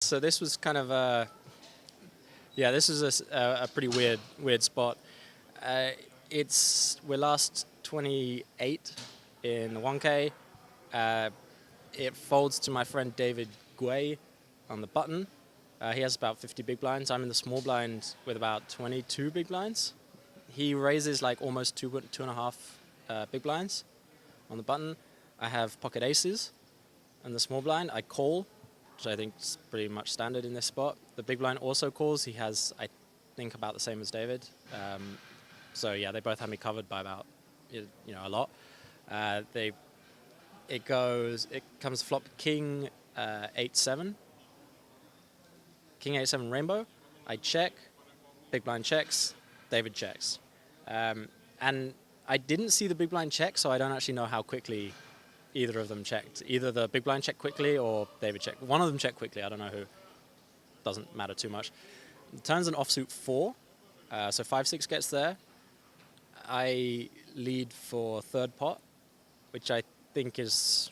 So this was kind of this is a pretty weird spot. Uh, we're last 28 in the 1K. Uh, it folds to my friend David Guay on the button. He has about 50 big blinds. I'm in the small blind with about 22 big blinds. He raises like almost two and a half big blinds on the button. I have pocket aces in the small blind. I call, which I think is pretty much standard in this spot. The big blind also calls. He has, I think, about the same as David. So yeah, they both have me covered by about, a lot. It comes flop king 8-7. King 8-7 rainbow. I check. Big blind checks. David checks. And I didn't see the big blind check, so I don't actually know how quickly either of them checked. Either the big blind checked quickly or David checked. One of them checked quickly. I don't know who. Doesn't matter too much. Turns an offsuit 4. So 5-6 gets there. I lead for third pot, which I think is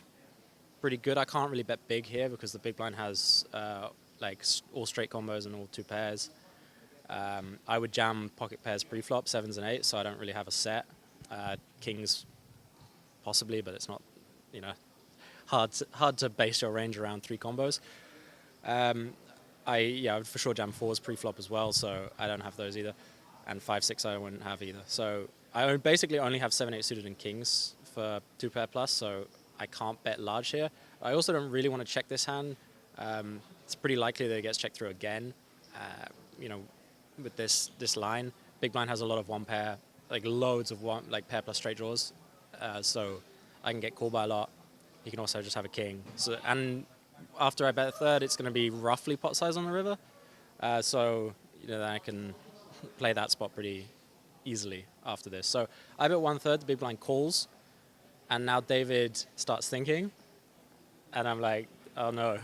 pretty good. I can't really bet big here because the big blind has all straight combos and all two pairs. I would jam pocket pairs pre-flop, 7s and 8s, so I don't really have a set. Kings possibly, but it's not, hard to base your range around 3 combos. I would for sure jam 4s pre-flop as well, so I don't have those either. And 5-6 I wouldn't have either. So I basically only have 7-8 suited and kings for 2 pair plus, so I can't bet large here. I also don't really want to check this hand. It's pretty likely that it gets checked through again. With this line, big blind has a lot of one pair, like loads of pair plus straight draws, so I can get called by a lot. He can also just have a king. So, and after I bet a third, it's going to be roughly pot size on the river, so then I can play that spot pretty easily after this. So I bet 1/3, the big blind calls, and now David starts thinking, and I'm like, oh no.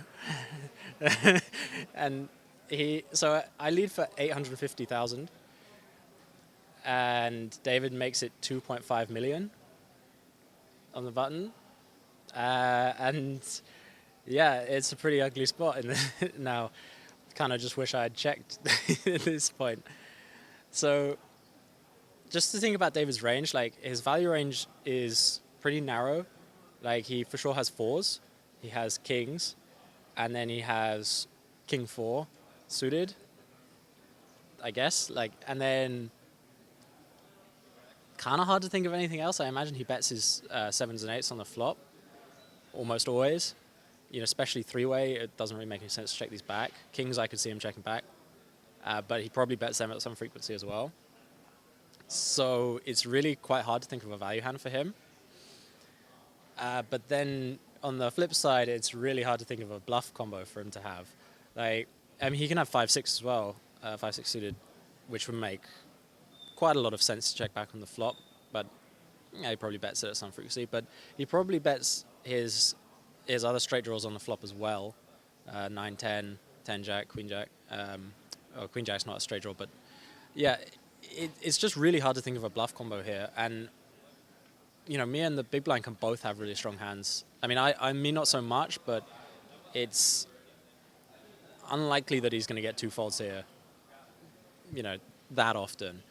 And so I lead for 850,000, and David makes it 2.5 million on the button, and yeah, it's a pretty ugly spot now. Kind of just wish I had checked at this point. So just to think about David's range, like his value range is pretty narrow. Like he for sure has 4s, he has kings, and then he has king 4 suited, I guess. And then kind of hard to think of anything else. I imagine he bets his 7s and 8s on the flop almost always. Especially 3-way, it doesn't really make any sense to check these back. Kings, I could see him checking back, but he probably bets them at some frequency as well. So it's really quite hard to think of a value hand for him. But then on the flip side, it's really hard to think of a bluff combo for him to have. He can have 5-6 as well, 5-6 suited, which would make quite a lot of sense to check back on the flop. But he probably bets it at some frequency. But he probably bets his other straight draws on the flop as well, 9-10, 10-jack, queen-jack. Queen-jack's not a straight draw, but yeah, it's just really hard to think of a bluff combo here. And, me and the big blind can both have really strong hands. I mean, not so much, but it's unlikely that he's going to get 2 folds here, that often.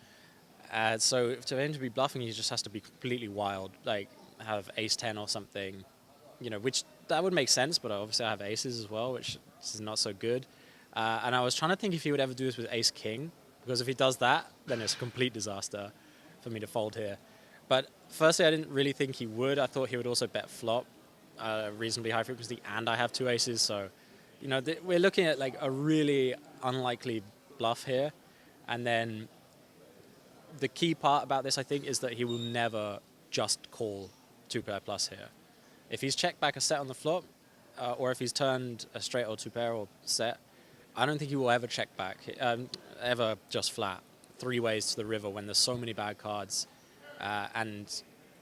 So for him to be bluffing, he just has to be completely wild, like have ace-10 or something, which that would make sense, but obviously I have aces as well, which is not so good. And I was trying to think if he would ever do this with ace-king, because if he does that, then it's a complete disaster for me to fold here. But firstly, I didn't really think he would. I thought he would also bet flop, reasonably high frequency, and I have 2 aces, so we're looking at like a really unlikely bluff here. And then the key part about this, I think, is that he will never just call 2 pair plus here. If he's checked back a set on the flop, or if he's turned a straight or 2 pair or set, I don't think he will ever check back, ever just flat 3 ways to the river when there's so many bad cards. And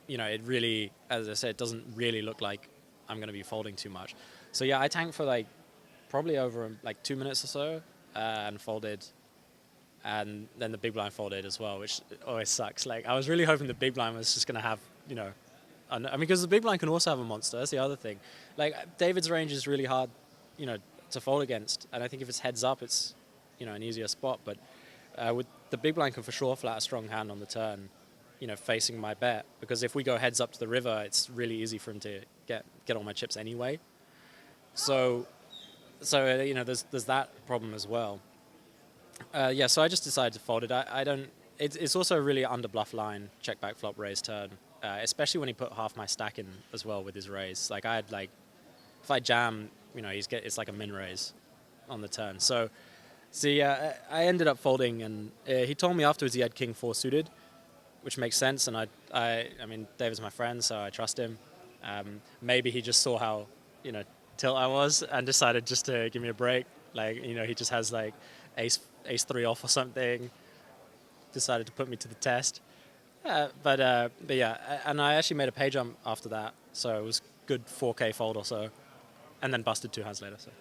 it really, as I said, it doesn't really look like I'm going to be folding too much. So yeah, I tanked for probably over 2 minutes or so, and folded. And then the big blind folded as well, which always sucks. I was really hoping the big blind was just going to have, because the big blind can also have a monster. That's the other thing. David's range is really hard, to fold against. And I think if it's heads up, it's an easier spot. But with the big blind can for sure flat a strong hand on the turn, facing my bet, because if we go heads up to the river, it's really easy for him to get all my chips anyway. So there's that problem as well. So I just decided to fold it. I don't. It's also a really under bluff line, check back flop raise turn, especially when he put half my stack in as well with his raise. Like I had if I jam, it's like a min raise on the turn. So I ended up folding, and he told me afterwards he had king 4 suited, which makes sense. And I mean, David's my friend, so I trust him. Maybe he just saw how tilt I was and decided just to give me a break. He just has ace 3 off or something. Decided to put me to the test. But yeah, and I actually made a pay jump after that, so it was good 4K fold or so, and then busted 2 hands later. So